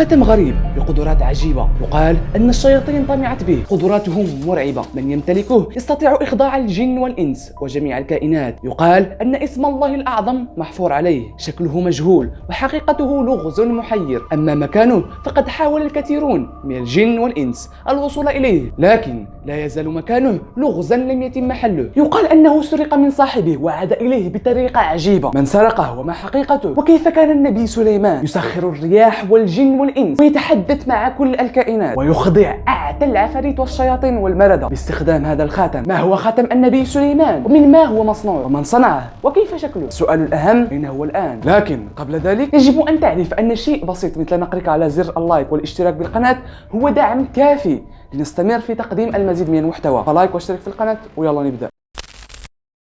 خاتم غريب بقدرات عجيبة. يقال أن الشياطين طمعت به. قدراته مرعبة، من يمتلكه يستطيع إخضاع الجن والإنس وجميع الكائنات. يقال أن اسم الله الأعظم محفور عليه. شكله مجهول وحقيقته لغز محير. أما مكانه فقد حاول الكثيرون من الجن والإنس الوصول إليه، لكن لا يزال مكانه لغزا لم يتم حله. يقال أنه سرق من صاحبه وعاد إليه بطريقة عجيبة. من سرقه وما حقيقته؟ وكيف كان النبي سليمان يسخر الرياح والجن والإنس ويتحدث مع كل الكائنات ويخضع أعتى العفاريت والشياطين والمردة باستخدام هذا الخاتم؟ ما هو خاتم النبي سليمان؟ ومن ما هو مصنوع؟ ومن صنعه؟ وكيف شكله؟ السؤال الأهم أين هو الآن؟ لكن قبل ذلك يجب أن تعرف أن شيء بسيط مثل نقرك على زر اللايك والاشتراك بالقناة هو دعم كافي لنستمر في تقديم المزيد من المحتوى. فلايك واشترك في القناة ويلا نبدأ.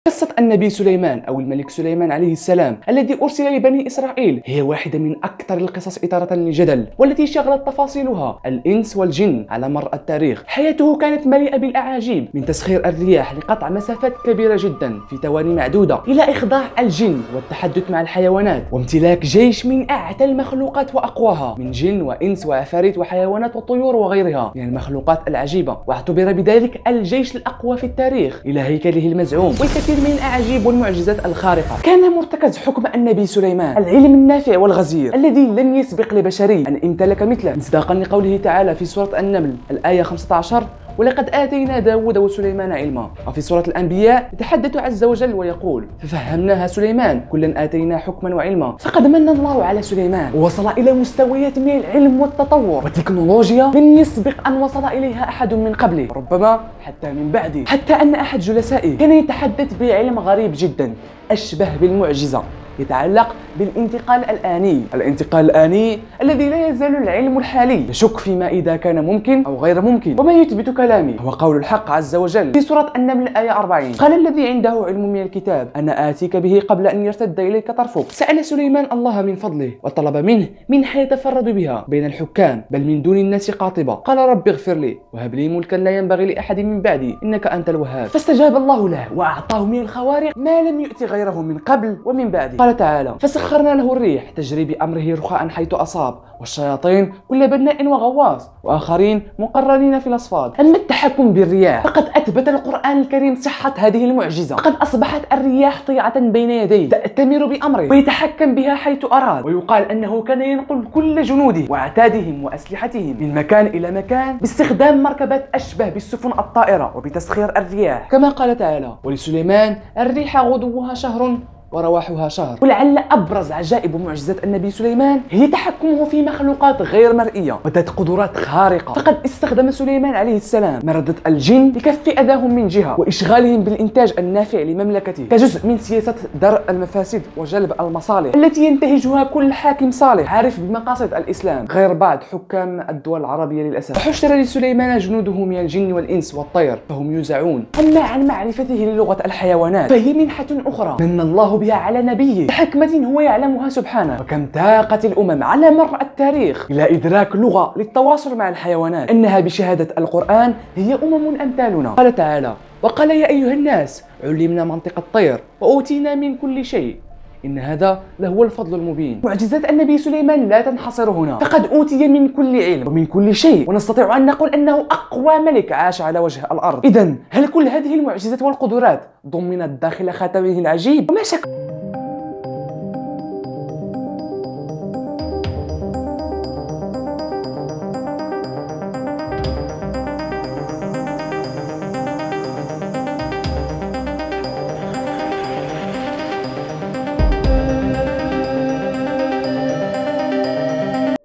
قصة النبي سليمان أو الملك سليمان عليه السلام الذي أرسل لبني إسرائيل هي واحدة من أكثر القصص إثارة للجدل، والتي شغلت تفاصيلها الإنس والجن على مر التاريخ. حياته كانت مليئة بالأعاجيب، من تسخير الرياح لقطع مسافات كبيرة جدا في ثواني معدودة، إلى إخضاع الجن والتحدث مع الحيوانات، وامتلاك جيش من أعتى المخلوقات وأقواها من جن وإنس وعفاريت وحيوانات وطيور وغيرها من المخلوقات العجيبة. واعتبر بذلك الجيش الأقوى في التاريخ إلى هيكله المزعوم والكثير من الأعاجيب والمعجزات الخارقة. كان مرتكز حكم النبي سليمان العلم النافع والغزير الذي لم يسبق لبشري أن امتلك مثله، مصداقا لقوله تعالى في سورة النمل الآية 15: ولقد آتينا داود وسليمان علما. وفي سورة الأنبياء يتحدث عز وجل ويقول: ففهمناها سليمان كلا آتينا حكما وعلما. فقد من الله على سليمان ووصل إلى مستويات من العلم والتطور والتكنولوجيا لم يسبق أن وصل إليها أحد من قبله، ربما حتى من بعده. حتى أن أحد جلسائه كان يتحدث بعلم غريب جدا أشبه بالمعجزة يتعلق بالانتقال الآني. الانتقال الآني الذي لا يزال العلم الحالي يشك فيما إذا كان ممكن أو غير ممكن. وما يثبت كلامي هو قول الحق عز وجل في سورة النمل الآية 40: قال الذي عنده علم من الكتاب أنا آتيك به قبل أن يرتد إليك طرفك. سأل سليمان الله من فضله وطلب منه منحة يتفرد بها بين الحكام بل من دون الناس قاطبة. قال رب اغفر لي وهب لي ملكا لا ينبغي لأحد من بعدي إنك أنت الوهاب. فاستجاب الله له وأعطاه من الخوارق ما لم يؤت غيره من قبل ومن بعده. قال تعالى: فسخرنا له الريح تجري بأمره رخاء حيث أصاب والشياطين كل بناء وغواص وآخرين مقرنين في الأصفاد. أما التحكم بالرياح فقد أثبت القرآن الكريم صحة هذه المعجزة. فقد أصبحت الرياح طيعة بين يديه تأتمر بأمره ويتحكم بها حيث أراد. ويقال أنه كان ينقل كل جنوده وعتادهم وأسلحتهم من مكان إلى مكان باستخدام مركبات أشبه بالسفن الطائرة وبتسخير الرياح، كما قال تعالى: ولسليمان الريح غدوها شهر ورواحها شهر. ولعل أبرز عجائب ومعجزات النبي سليمان هي تحكمه في مخلوقات غير مرئية وذات قدرات خارقة. فقد استخدم سليمان عليه السلام مردة الجن لكف أذاهم من جهة وإشغالهم بالإنتاج النافع لمملكته كجزء من سياسة درء المفاسد وجلب المصالح التي ينتهجها كل حاكم صالح عارف بمقاصد الإسلام، غير بعض حكام الدول العربية للأسف. وحشر لسليمان جنوده من الجن والإنس والطير فهم يوزعون. أما عن معرفته للغة الحيوانات فهي منحة أخرى من الله بها على نبيه بحكمة هو يعلمها سبحانه. وكم تاقت الأمم على مر التاريخ إلى إدراك لغة للتواصل مع الحيوانات إنها بشهادة القرآن هي أمم أمثالنا. قال تعالى: وقال يا أيها الناس علمنا منطق الطير وأوتينا من كل شيء إن هذا لهو الفضل المبين. معجزات النبي سليمان لا تنحصر هنا، فقد أوتي من كل علم ومن كل شيء، ونستطيع أن نقول أنه أقوى ملك عاش على وجه الأرض. إذن هل كل هذه المعجزات والقدرات ضمنت داخل خاتمه العجيب؟ وما شك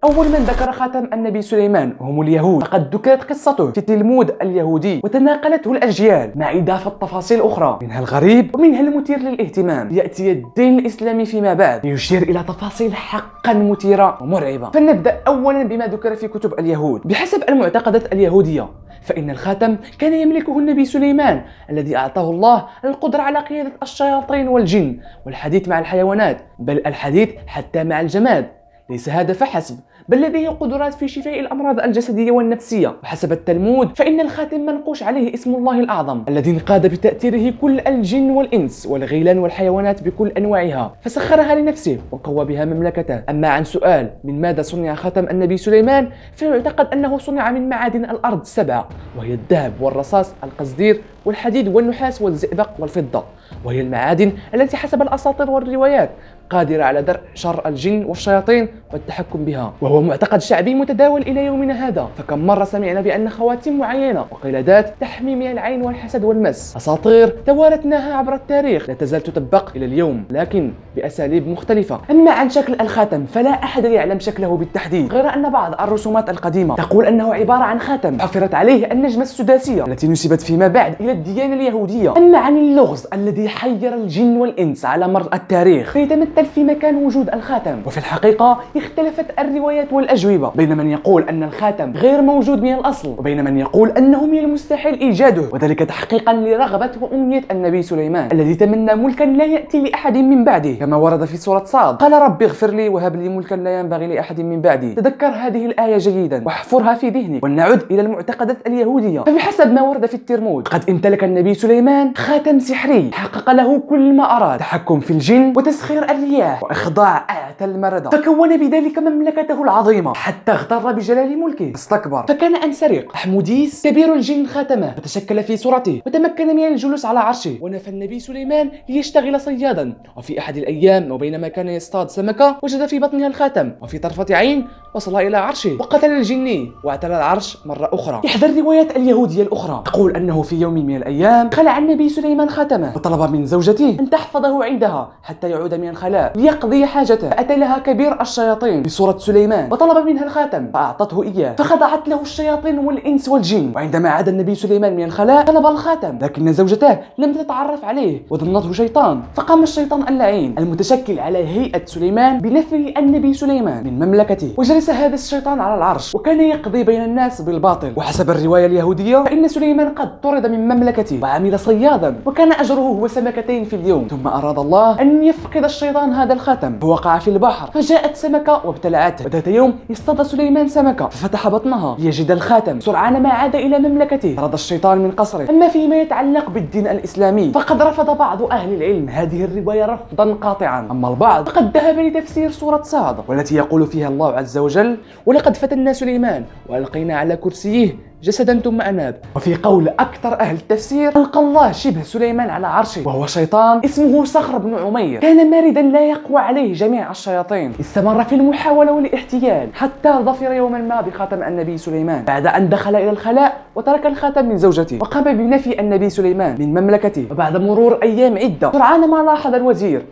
أول من ذكر خاتم النبي سليمان هم اليهود. فقد ذكرت قصته في التلمود اليهودي وتناقلته الأجيال مع إضافة تفاصيل أخرى منها الغريب ومنها المثير للاهتمام. يأتي الدين الإسلامي فيما بعد ليشير إلى تفاصيل حقا مثيرة ومرعبة. فلنبدأ أولا بما ذكر في كتب اليهود. بحسب المعتقدات اليهودية فإن الخاتم كان يملكه النبي سليمان الذي أعطاه الله القدرة على قيادة الشياطين والجن والحديث مع الحيوانات، بل الحديث حتى مع الجماد. ليس هذا فحسب، بل لديه قدرات في شفاء الأمراض الجسدية والنفسية. وحسب التلمود فإن الخاتم منقوش عليه اسم الله الأعظم الذي انقاد بتأثيره كل الجن والإنس والغيلان والحيوانات بكل أنواعها، فسخرها لنفسه وقوى بها مملكته. أما عن سؤال من ماذا صنع خاتم النبي سليمان، فيعتقد أنه صنع من معادن الأرض 7، وهي الذهب والرصاص القصدير والحديد والنحاس والزئبق والفضة، وهي المعادن التي حسب الأساطير والروايات قادرة على درء شر الجن والشياطين والتحكم بها. وهو معتقد شعبي متداول إلى يومنا هذا، فكم مرة سمعنا بأن خواتيم معينة وقلادات تحمي من العين والحسد والمس. أساطير توارثناها عبر التاريخ لا تزال تطبق إلى اليوم، لكن بأساليب مختلفة. أما عن شكل الخاتم فلا أحد يعلم شكله بالتحديد، غير أن بعض الرسومات القديمة تقول أنه عبارة عن خاتم حفرت عليه النجمة السداسية التي نسبت فيما بعد إلى الديانة اليهودية. أما عن اللغز الذي حير الجن والإنس على مر التاريخ فيتمثل في مكان وجود الخاتم، وفي الحقيقة اختلفت الروايات والأجوبة بين من يقول أن الخاتم غير موجود من الأصل، وبين من يقول أنه من المستحيل إيجاده، وذلك تحقيقا لرغبة وأمنية النبي سليمان الذي تمنى ملكا لا يأتي لأحد من بعده، كما ورد في سورة صاد: قال رب اغفر لي وهب لي ملكا لا ينبغي لأحد من بعدي. تذكر هذه الآية جيدا واحفرها في ذهنك، ولنعد إلى المعتقدات اليهودية. فبحسب ما ورد في التلمود قد امتلك النبي سليمان خاتم سحري حقق له كل ما أراد: تحكم في الجن وتسخير الرياح وإخضاع أعتى المردة، فكون بذلك مملكته العظيمة حتى اغتر بجلال ملكه استكبر، فكان أن سرق أحموديس كبير الجن خاتمه فتشكل في صورته وتمكن من الجلوس على عرشه. ونفى النبي سليمان ليشتغل صيادا، وفي أحد الأيام وبينما كان يصطاد سمكة وجد في بطنها الخاتم، وفي طرفة عين وصل إلى عرشه وقتل الجني واعتلى العرش مرة أخرى. إحدى الروايات اليهودية الأخرى تقول أنه في يوم من الأيام خلع النبي سليمان خاتمه وطلب من زوجته أن تحفظه عندها حتى يعود من الخلاء ليقضي حاجته، فأتى لها كبير الشياطين بصورة سليمان وطلب منها الخاتم فأعطته إياه، فخضعت له الشياطين والإنس والجن. وعندما عاد النبي سليمان من الخلاء طلب الخاتم، لكن زوجته لم تتعرف عليه وظنته شيطان، فقام الشيطان اللعين المتشكل على هيئة سليمان بنفي النبي سليمان من مملكته، وجلس هذا الشيطان على العرش وكان يقضي بين الناس بالباطل. وحسب الرواية اليهودية فإن سليمان قد طرد من مملكته وعمل صيادا، وكان أجره هو سمكتين في اليوم، ثم أراد الله أن يفقد الشيطان هذا الخاتم فوقع في البحر، فجاءت سمكة وابتلعته. وذات يوم اصطاد سليمان سمكة ففتح بطنها ليجد الخاتم. سرعان ما عاد إلى مملكته طرد الشيطان من قصره. أما فيما يتعلق بالدين الإسلامي فقد رفض بعض أهل العلم هذه الرواية رفضا قاطعا، أما البعض فقد ذهب لتفسير سورة صاد والتي يقول فيها الله عز وجل: ولقد فتنا سليمان وألقينا على كرسيه جسدا ثم أناب. وفي قول أكثر أهل التفسير ألقى الله شبه سليمان على عرشه وهو شيطان اسمه صخر بن عمير، كان ماردا لا يقوى عليه جميع الشياطين. استمر في المحاولة والاحتيال حتى ظفر يوما ما بخاتم النبي سليمان بعد أن دخل إلى الخلاء وترك الخاتم من زوجته، وقام بنفي النبي سليمان من مملكته. وبعد مرور أيام عدة سرعان ما لاحظ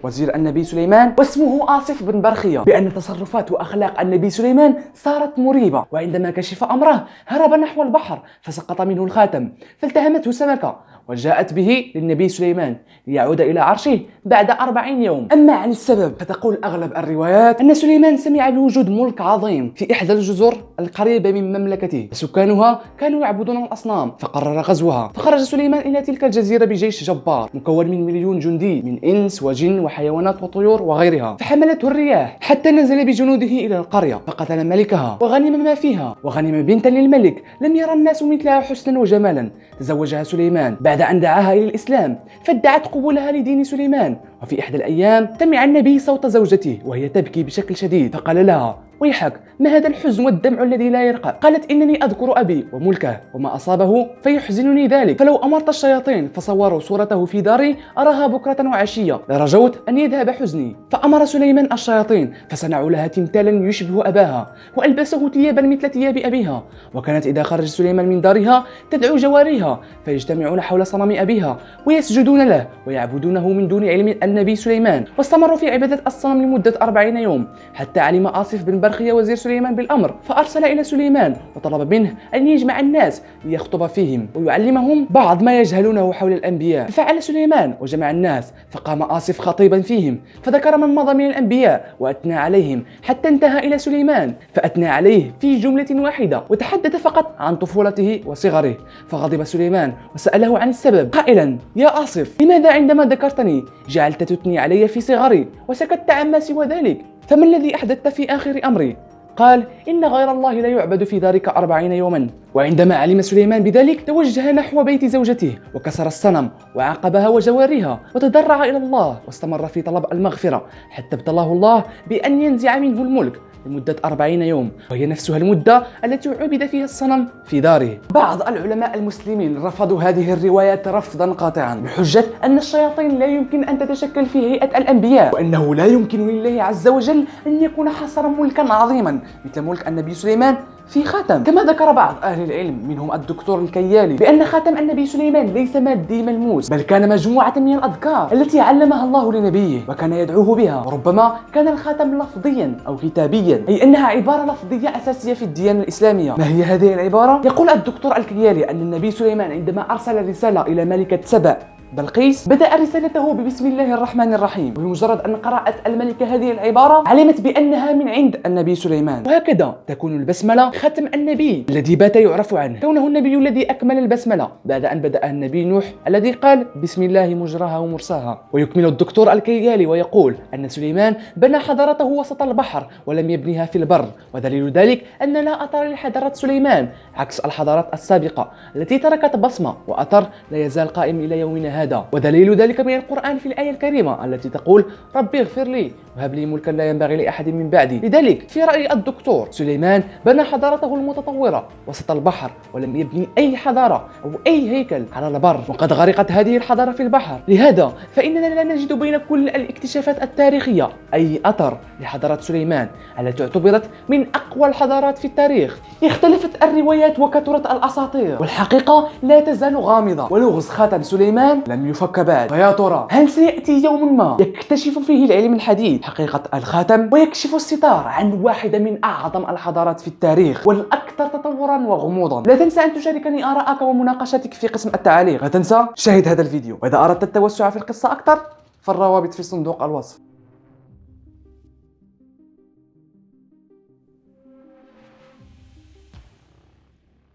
وزير النبي سليمان واسمه آصف بن برخية بأن تصرفات وأخلاق النبي سليمان صارت مريبة، وعندما كشف أمره هرب نحو البحر فسقط منه الخاتم، فالتهمته سمكة وجاءت به للنبي سليمان ليعود إلى عرشه بعد 40 يوم. أما عن السبب فتقول أغلب الروايات أن سليمان سمع بوجود ملك عظيم في إحدى الجزر القريبة من مملكته، سكانها كانوا يعبدون الأصنام، فقرر غزوها. فخرج سليمان إلى تلك الجزيرة بجيش جبار مكون من 1,000,000 جندي من إنس وجن وحيوانات وطيور وغيرها، فحملته الرياح حتى نزل بجنوده إلى القرية فقتل ملكها وغنم ما فيها، وغنم بنتا للملك لم يرى الناس مثلها حسنا وجمالا. تزوجها سليمان بعد أن دعاها إلى الإسلام، فادعت قبولها لدين سليمان. وفي إحدى الأيام سمع النبي صوت زوجته وهي تبكي بشكل شديد، فقال لها: ويحك، ما هذا الحزن والدمع الذي لا يرقى؟ قالت: إنني أذكر أبي وملكه وما أصابه فيحزنني ذلك، فلو أمرت الشياطين فصوروا صورته في داري أراها بكرة وعشية لرجوت أن يذهب حزني. فأمر سليمان الشياطين فصنعوا لها تمثالا يشبه أباها وألبسه ثيابا مثل ثياب أبيها، وكانت إذا خرج سليمان من دارها تدعو جواريها فيجتمعون حول صنم أبيها ويسجدون له ويعبدونه من دون علم النبي سليمان. واستمروا في عبادة الصنم لمدة 40 يوم حتى علم آصف بن برخية وزير سليمان بالأمر، فأرسل إلى سليمان وطلب منه أن يجمع الناس ليخطب فيهم ويعلمهم بعض ما يجهلونه حول الأنبياء. ففعل سليمان وجمع الناس، فقام آصف خطيبا فيهم فذكر من مضى من الأنبياء وأثنى عليهم حتى انتهى إلى سليمان فأثنى عليه في جملة واحدة وتحدث فقط عن طفولته وصغره. فغضب سليمان وسأله عن السبب قائلا: يا آصف، لماذا عندما ذكرتني جعلت تثني علي في صغري وسكت عما سوى ذلك؟ فما الذي أحدثت في آخر أمري؟ قال إن غير الله لا يعبد في ذلك 40 يوما. وعندما علم سليمان بذلك توجه نحو بيت زوجته وكسر الصنم وعاقبها وجوارها وتضرع إلى الله واستمر في طلب المغفرة حتى ابتلاه الله بأن ينزع منه الملك لمدة 40 يوم، وهي نفسها المدة التي عبد فيها الصنم في داره. بعض العلماء المسلمين رفضوا هذه الروايات رفضا قاطعا بحجة أن الشياطين لا يمكن أن تتشكل في هيئة الأنبياء، وأنه لا يمكن لله عز وجل أن يكون حصر ملكا عظيما مثل ملك النبي سليمان في خاتم. كما ذكر بعض أهل العلم منهم الدكتور الكيالي بأن خاتم النبي سليمان ليس مادي ملموس، بل كان مجموعة من الأذكار التي علمها الله لنبيه وكان يدعوه بها. وربما كان الخاتم لفظيا أو كتابيا، أي أنها عبارة لفظية أساسية في الديانة الإسلامية. ما هي هذه العبارة؟ يقول الدكتور الكيالي أن النبي سليمان عندما أرسل رسالة إلى ملكة سبأ بلقيس بدأ رسالته بسم الله الرحمن الرحيم، وبمجرد أن قرأت الملكة هذه العبارة علمت بأنها من عند النبي سليمان. وهكذا تكون البسملة ختم النبي الذي بات يعرف عنه كونه النبي الذي أكمل البسملة بعد أن بدأ النبي نوح الذي قال بسم الله مجراها ومرساها. ويكمل الدكتور الكيالي ويقول أن سليمان بنى حضارته وسط البحر ولم يبنيها في البر، ودليل ذلك أن لا أثر لحضارة سليمان عكس الحضارات السابقة التي تركت بصمة وأثر لا يزال قائم إلى يومنا هذا. ودليل ذلك من القرآن في الآية الكريمة التي تقول ربي اغفر لي وهب لي ملكا لا ينبغي لأحد من بعدي. لذلك في رأي الدكتور سليمان بنى حضارته المتطورة وسط البحر ولم يبني أي حضارة أو أي هيكل على البر، وقد غرقت هذه الحضارة في البحر. لهذا فإننا لا نجد بين كل الاكتشافات التاريخية أي أثر لحضارة سليمان التي اعتبرت من أقوى الحضارات في التاريخ. اختلفت الروايات وكثرت الأساطير، والحقيقة لا تزال غامضة، ولغز خاتم سليمان لم يفك بعد. فيا ترى هل سيأتي يوم ما يكتشف فيه العلم الحديث حقيقة الخاتم ويكشف الستار عن واحدة من أعظم الحضارات في التاريخ والأكثر تطورا وغموضا؟ لا تنسى أن تشاركني آراءك ومناقشتك في قسم التعليق. لا تنسى شاهد هذا الفيديو، وإذا أردت التوسع في القصة أكثر فالروابط في صندوق الوصف.